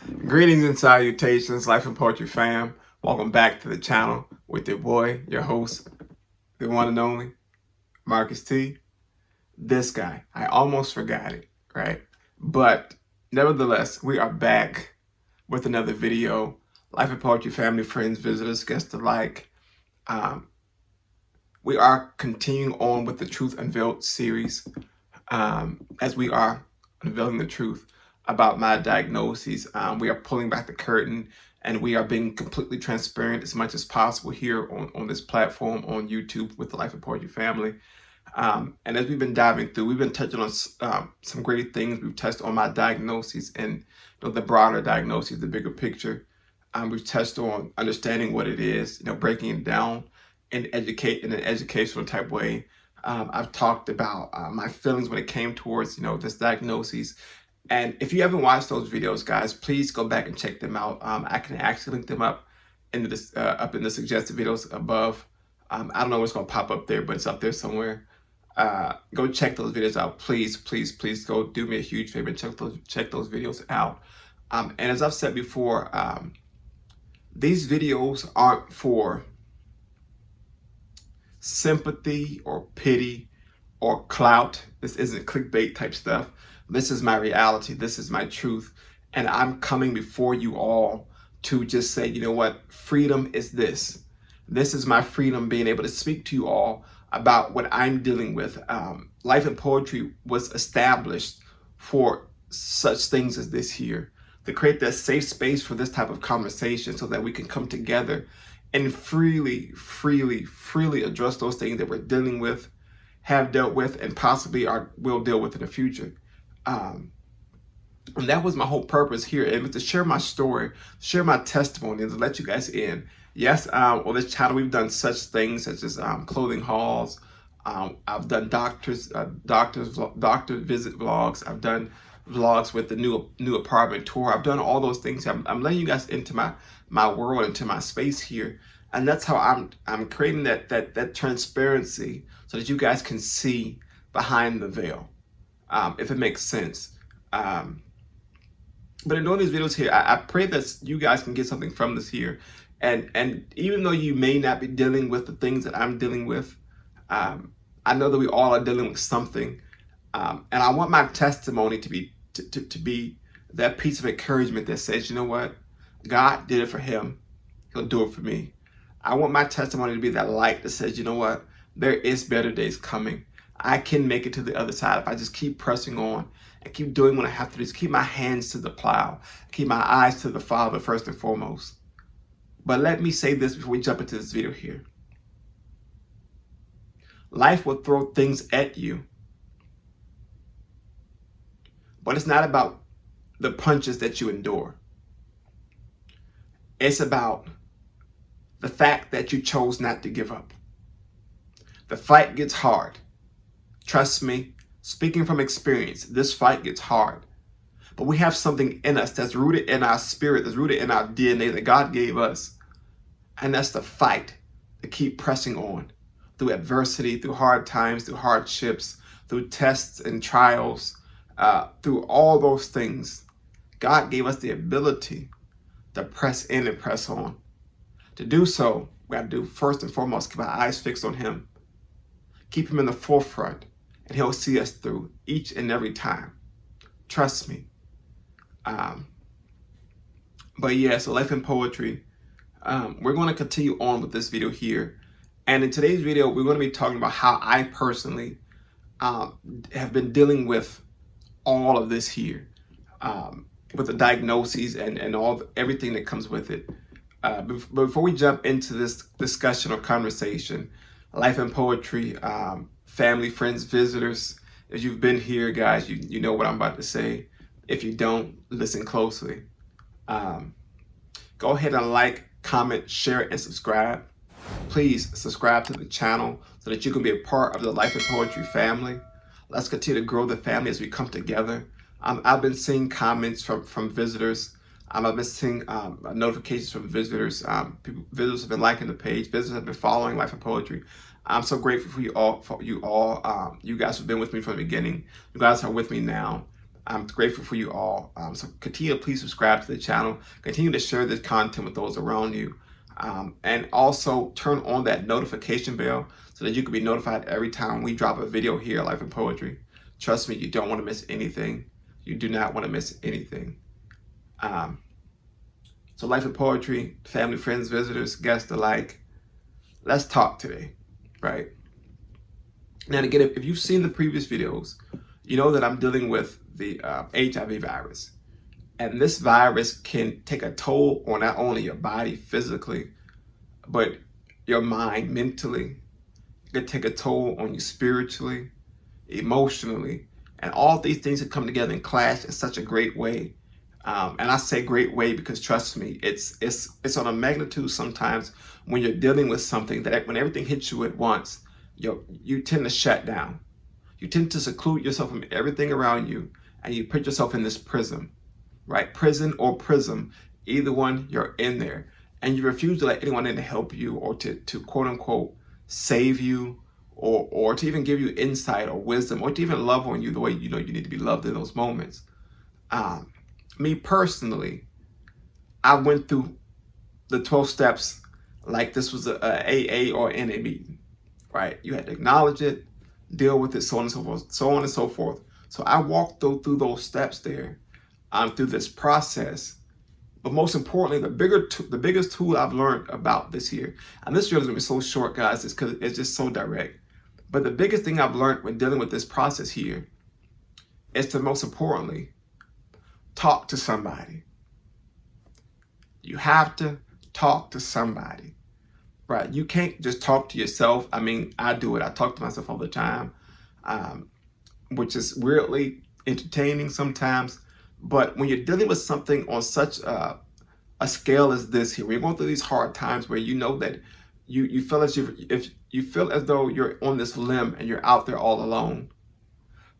Greetings and salutations, Life and Poetry fam. Welcome back to the channel with your boy, your host, the one and only, Marcus T. This guy, I almost forgot it, right? But nevertheless, we are back with another video. Life and Poetry family, friends, visitors, guests alike. We are continuing on with the Truth Unveiled series as we are unveiling the truth about my diagnoses. We are pulling back the curtain and we are being completely transparent as much as possible here on this platform on YouTube with the Life of Poetry family. And as we've been diving through, we've been touching on some great things. We've touched on my diagnoses and the broader diagnoses, the bigger picture. We've touched on understanding what it is, breaking it down and educate in an educational type way. I've talked about my feelings when it came towards, this diagnosis. And if you haven't watched those videos, guys, please go back and check them out. I can actually link them up in the suggested videos above. I don't know what's going to pop up there, but it's up there somewhere. Go check those videos out. Please, please, please go do me a huge favor and check those videos out. And as I've said before, these videos aren't for sympathy or pity or clout. This isn't clickbait type stuff. This is my reality. This is my truth. And I'm coming before you all to just say, you know what? Freedom is this. This is my freedom, being able to speak to you all about what I'm dealing with. Life and Poetry was established for such things as this here, to create that safe space for this type of conversation so that we can come together and freely address those things that we're dealing with, have dealt with, and possibly will deal with in the future. And that was my whole purpose here, and was to share my story, share my testimony, and to let you guys in. Yes, on this channel we've done such things such as clothing hauls. I've done doctor visit vlogs. I've done vlogs with the new apartment tour. I've done all those things. I'm letting you guys into my world, into my space here, and that's how I'm creating that transparency so that you guys can see behind the veil, if it makes sense. But in doing these videos here, I pray that you guys can get something from this here. And even though you may not be dealing with the things that I'm dealing with, I know that we all are dealing with something. And I want my testimony to be that piece of encouragement that says, you know what? God did it for him. He'll do it for me. I want my testimony to be that light that says, you know what? There is better days coming. I can make it to the other side if I just keep pressing on and keep doing what I have to do. Just keep my hands to the plow. Keep my eyes to the Father first and foremost. But let me say this before we jump into this video here. Life will throw things at you, but it's not about the punches that you endure. It's about the fact that you chose not to give up. The fight gets hard. Trust me, speaking from experience, this fight gets hard. But we have something in us that's rooted in our spirit, that's rooted in our DNA that God gave us. And that's the fight to keep pressing on through adversity, through hard times, through hardships, through tests and trials, through all those things. God gave us the ability to press in and press on. To do so, we got to do first and foremost, keep our eyes fixed on him. Keep him in the forefront, and he'll see us through each and every time. Trust me. But yeah, so Life and Poetry, we're going to continue on with this video here. And in today's video, we're going to be talking about how I personally have been dealing with all of this here, with the diagnoses and everything that comes with it. But before we jump into this discussion or conversation, Life and Poetry, family, friends, visitors, if you've been here, guys, you know what I'm about to say. If you don't, listen closely. Go ahead and like, comment, share, and subscribe. Please subscribe to the channel so that you can be a part of the Life and Poetry family. Let's continue to grow the family as we come together. I've been seeing comments from visitors. I've been seeing notifications from visitors. Visitors have been liking the page. Visitors have been following Life and Poetry. I'm so grateful for you all. You guys have been with me from the beginning. You guys are with me now. I'm grateful for you all. So continue to please subscribe to the channel. Continue to share this content with those around you. And also turn on that notification bell so that you can be notified every time we drop a video here at Life in Poetry. Trust me, you don't want to miss anything. You do not want to miss anything. So Life in Poetry, family, friends, visitors, guests alike, let's talk today, right? Now, again, if you've seen the previous videos, you know that I'm dealing with the HIV virus. And this virus can take a toll on not only your body physically, but your mind mentally. It can take a toll on you spiritually, emotionally. And all these things that come together and clash in such a great way. And I say great way because trust me, it's on a magnitude sometimes when you're dealing with something that when everything hits you at once, you tend to shut down. You tend to seclude yourself from everything around you, and you put yourself in this prison, right? Prison or prism, either one, you're in there. And you refuse to let anyone in to help you or to quote unquote save you or to even give you insight or wisdom or to even love on you the way you know you need to be loved in those moments. Me personally, I went through the 12 steps like this was a AA or NA meeting, right? You had to acknowledge it, deal with it, so on and so forth, so on and so forth. So I walked through those steps there, through this process. But most importantly, the biggest tool I've learned about this here, and this video is gonna be so short, guys, is because it's just so direct. But the biggest thing I've learned when dealing with this process here is to most importantly, talk to somebody. You have to talk to somebody. Right, you can't just talk to yourself. I mean, I do it. I talk to myself all the time, which is weirdly entertaining sometimes. But when you're dealing with something on such a scale as this here, when you're going through these hard times where you know that you feel as if you feel as though you're on this limb and you're out there all alone,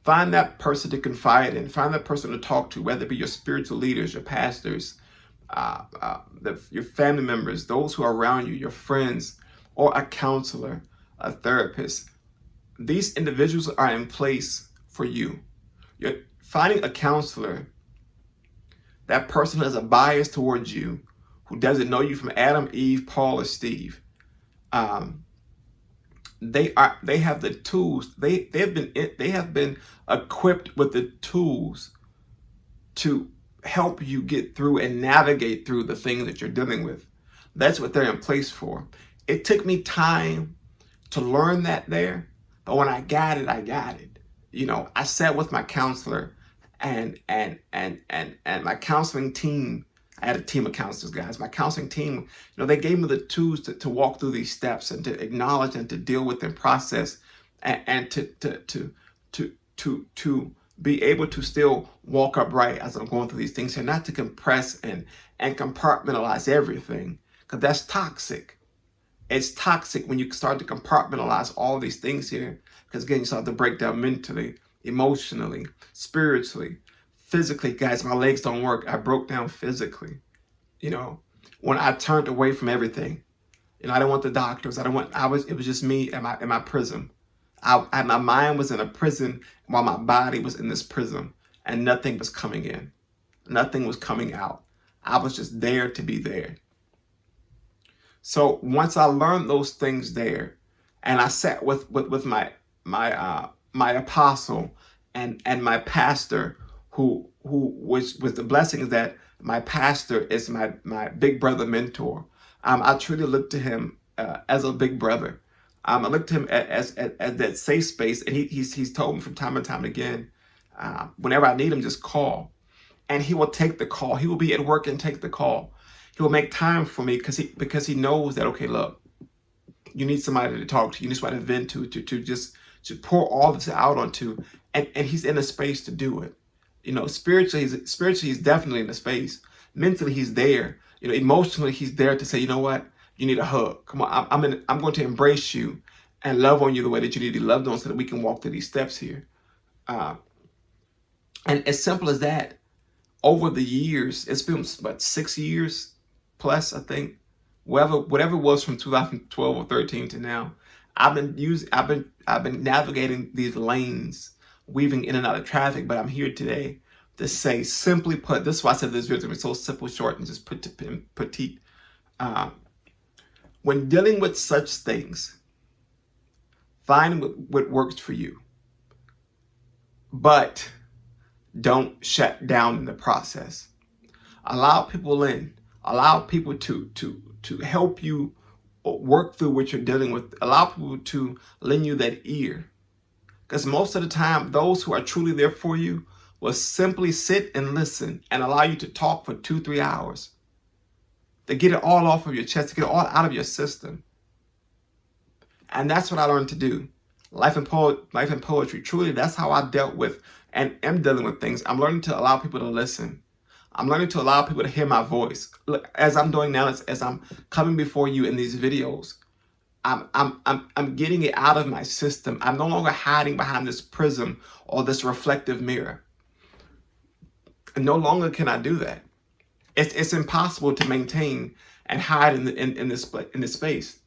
find that person to confide in. Find that person to talk to, whether it be your spiritual leaders, your pastors, your family members, those who are around you, your friends, or a counselor, a therapist. These individuals are in place for you. You're finding a counselor, that person has a bias towards you, who doesn't know you from Adam, Eve, Paul, or Steve. They have the tools. They have been equipped with the tools to help you get through and navigate through the things that you're dealing with. That's what they're in place for. It took me time to learn that there, but when I got it, I got it. You know, I sat with my counselor and my counseling team. I had a team of counselors, guys. My counseling team, you know, they gave me the tools to walk through these steps and to acknowledge and to deal with and process and to be able to still walk upright as I'm going through these things here, not to compress and compartmentalize everything, because that's toxic. It's toxic when you start to compartmentalize all these things here, because again, you start to break down mentally, emotionally, spiritually, physically. Guys, my legs don't work. I broke down physically. You know, when I turned away from everything, you know, I didn't want the doctors. It was just me and my prison. My mind was in a prison while my body was in this prison, and nothing was coming in. Nothing was coming out. I was just there to be there. So once I learned those things there, and I sat with my apostle and my pastor, who was the blessing that my pastor is my big brother mentor. I truly look to him as a big brother. I looked at him as that safe space, and he's told me from time and time again, whenever I need him, just call. And he will take the call. He will be at work and take the call. He will make time for me because he knows that, okay, look, you need somebody to talk to. You need somebody to vent to pour all this out onto, and he's in a space to do it. You know, spiritually, he's definitely in the space. Mentally, he's there. You know, emotionally, he's there to say, you know what? You need a hug. Come on, I'm going to embrace you and love on you the way that you need to be loved on, so that we can walk through these steps here. And as simple as that, over the years, it's been about 6 years plus, I think. Whatever it was from 2012 or 13 to now, I've been navigating these lanes, weaving in and out of traffic. But I'm here today to say, simply put, this is why I said this video is so simple, short, and just petite. When dealing with such things, find what works for you, but don't shut down in the process. Allow people in. Allow people to help you work through what you're dealing with. Allow people to lend you that ear. Because most of the time, those who are truly there for you will simply sit and listen and allow you to talk for 2-3 hours. To get it all off of your chest, to get it all out of your system. And that's what I learned to do. Life and poetry, truly, that's how I dealt with and am dealing with things. I'm learning to allow people to listen. I'm learning to allow people to hear my voice. Look, as I'm doing now, as I'm coming before you in these videos, I'm getting it out of my system. I'm no longer hiding behind this prism or this reflective mirror. And no longer can I do that. It's impossible to maintain and hide in this space,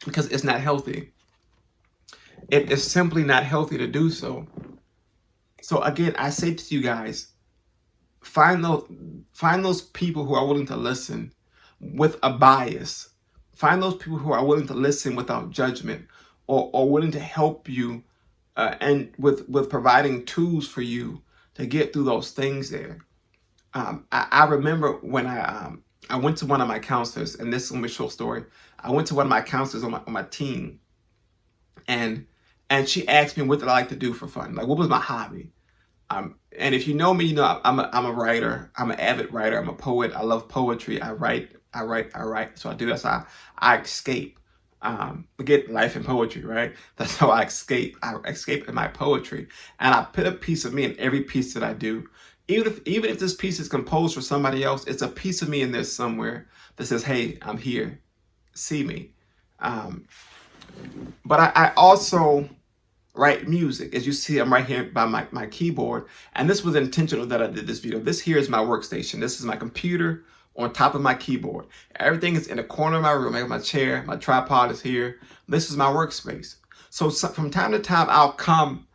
because it's not healthy. It is simply not healthy to do so. So again, I say to you guys, find those people who are willing to listen with a bias. Find those people who are willing to listen without judgment, or willing to help you and with providing tools for you to get through those things there. I remember when I went to one of my counselors, and this is a short story. I went to one of my counselors on my team, and she asked me what did I like to do for fun, like what was my hobby. And if you know me, you know I'm a writer. I'm an avid writer. I'm a poet. I love poetry. I write. So I do that. So I escape. Forget life and poetry, right? That's how I escape. I escape in my poetry, and I put a piece of me in every piece that I do. Even if this piece is composed for somebody else, it's a piece of me in there somewhere that says, "Hey, I'm here. See me." But I also write music. As you see, I'm right here by my keyboard, and this was intentional that I did this video. This here is my workstation. This is my computer on top of my keyboard. Everything is in the corner of my room. I have my chair, my tripod is here. This is my workspace. So from time to time, I'll come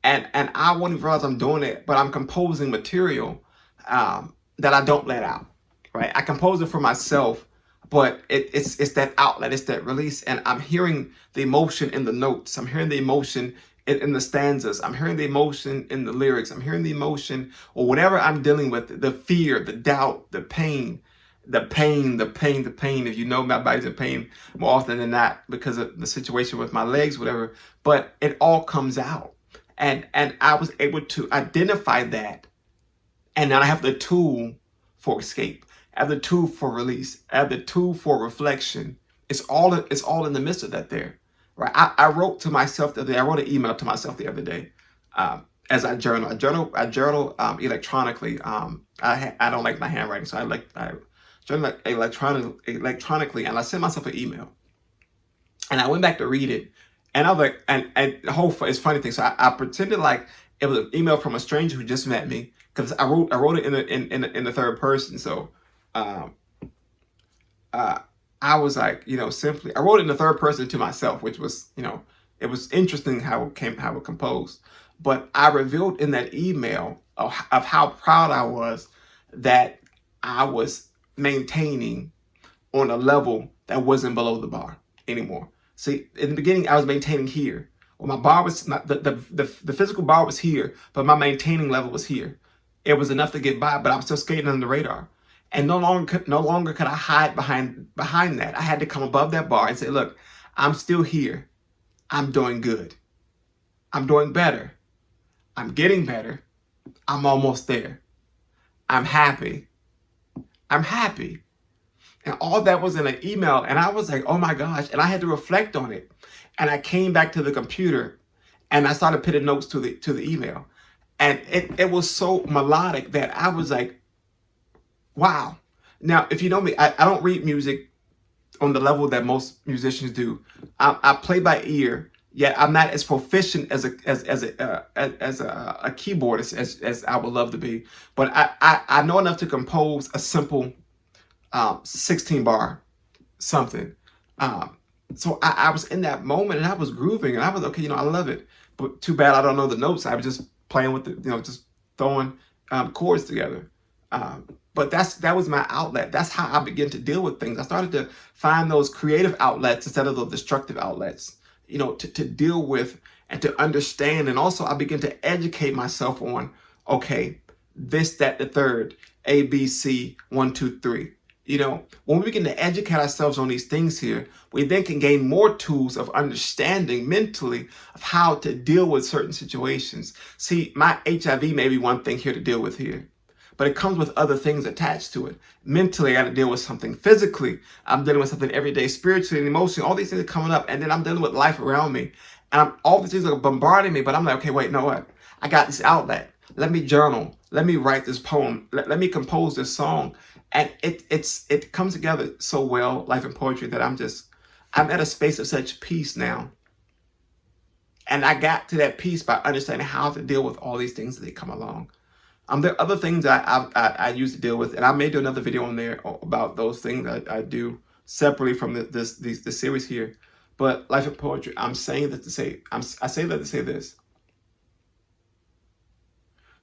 and I won't even realize I'm doing it, but I'm composing material that I don't let out, right? I compose it for myself, but it's that outlet, it's that release, and I'm hearing the emotion in the notes. I'm hearing the emotion in the stanzas. I'm hearing the emotion in the lyrics. I'm hearing the emotion, or whatever I'm dealing with, the fear, the doubt, the pain. If you know, my body's in pain more often than not because of the situation with my legs, whatever, but it all comes out. And I was able to identify that, and now I have the tool for escape. I have the tool for release. I have the tool for reflection. It's all in the midst of that there, right? I wrote to myself the other day. I wrote an email to myself the other day as I journal. I journal electronically. I don't like my handwriting, so I journal electronically, and I sent myself an email. And I went back to read it, and I was like, and the whole it's funny thing. So I pretended like it was an email from a stranger who just met me, because I wrote it in the third person. So I was like, simply, I wrote it in the third person to myself, which was, it was interesting how it composed. But I revealed in that email of how proud I was that I was maintaining on a level that wasn't below the bar anymore. See, in the beginning, I was maintaining here. Well, my bar was not, the physical bar was here, but my maintaining level was here. It was enough to get by, but I'm still skating under the radar. And no longer could I hide behind that. I had to come above that bar and say, look, I'm still here. I'm doing good. I'm doing better. I'm getting better. I'm almost there. I'm happy. I'm happy. And all that was in an email. And I was like, oh my gosh. And I had to reflect on it. And I came back to the computer and I started putting notes to the email. And it was so melodic that I was like, wow. Now, if you know me, I don't read music on the level that most musicians do. I play by ear, yet I'm not as proficient as a keyboardist as I would love to be. But I know enough to compose a simple 16 bar something. So I was in that moment and I was grooving and I was okay. I love it. But too bad I don't know the notes. I was just playing with the, just throwing chords together. But that was my outlet. That's how I began to deal with things. I started to find those creative outlets instead of those destructive outlets, to deal with and to understand. And also I began to educate myself on, okay, this, that, the third, A, B, C, 1, 2, 3. When we begin to educate ourselves on these things here, we then can gain more tools of understanding mentally of how to deal with certain situations. See, my HIV may be one thing here to deal with here, but it comes with other things attached to it. Mentally, I got to deal with something. Physically, I'm dealing with something every day. Spiritually and emotionally, all these things are coming up, and then I'm dealing with life around me. And all these things are bombarding me, but I'm like, okay, wait, you know what? I got this outlet. Let me journal. Let me write this poem. Let me compose this song. And it comes together so well, life and poetry, that I'm at a space of such peace now. And I got to that peace by understanding how to deal with all these things as they come along. There are other things I use to deal with, and I may do another video on there about those things that I do separately from this series here. But life and poetry, I say that to say this.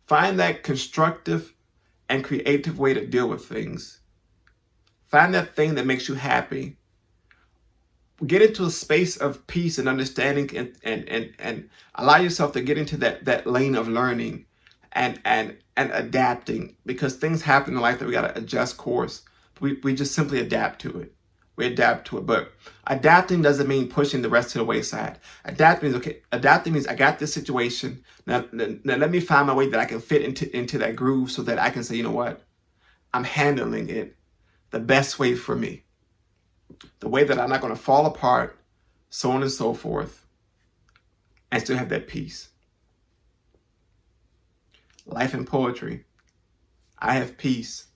Find that constructive and creative way to deal with things. Find that thing that makes you happy. Get into a space of peace and understanding, and allow yourself to get into that lane of learning and adapting, because things happen in life that we got to adjust course. We just simply adapt to it. We adapt to it. But adapting doesn't mean pushing the rest to the wayside. Adapting means I got this situation. Now let me find my way that I can fit into that groove, so that I can say, you know what? I'm handling it the best way for me. The way that I'm not going to fall apart, so on and so forth, and still have that peace. Life and poetry. I have peace.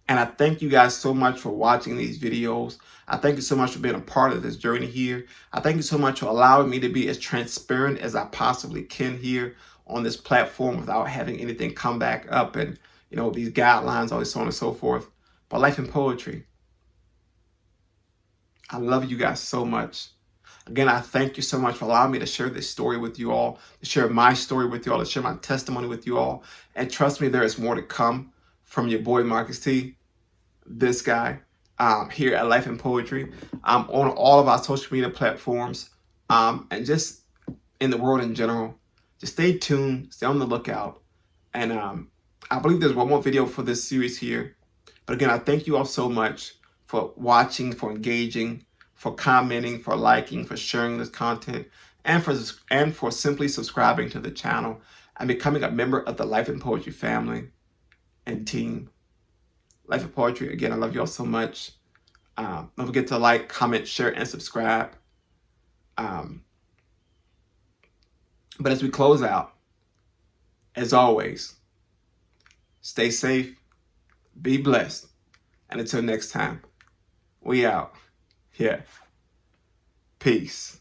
And I thank you guys so much for watching these videos. I thank you so much for being a part of this journey here. I thank you so much for allowing me to be as transparent as I possibly can here on this platform without having anything come back up and, these guidelines, all this, so on and so forth. But life and poetry. I love you guys so much. Again, I thank you so much for allowing me to share this story with you all, to share my story with you all, to share my testimony with you all. And trust me, there is more to come from your boy, Marcus T, this guy, here at Life and Poetry. On all of our social media platforms, and just in the world in general. Just stay tuned, stay on the lookout. And I believe there's one more video for this series here. But again, I thank you all so much for watching, for engaging, for commenting, for liking, for sharing this content, and for simply subscribing to the channel and becoming a member of the Life and Poetry family and team. Life and Poetry, again, I love you all so much. Don't forget to like, comment, share, and subscribe. But as we close out, as always, stay safe, be blessed, and until next time, we out. Yeah. Peace.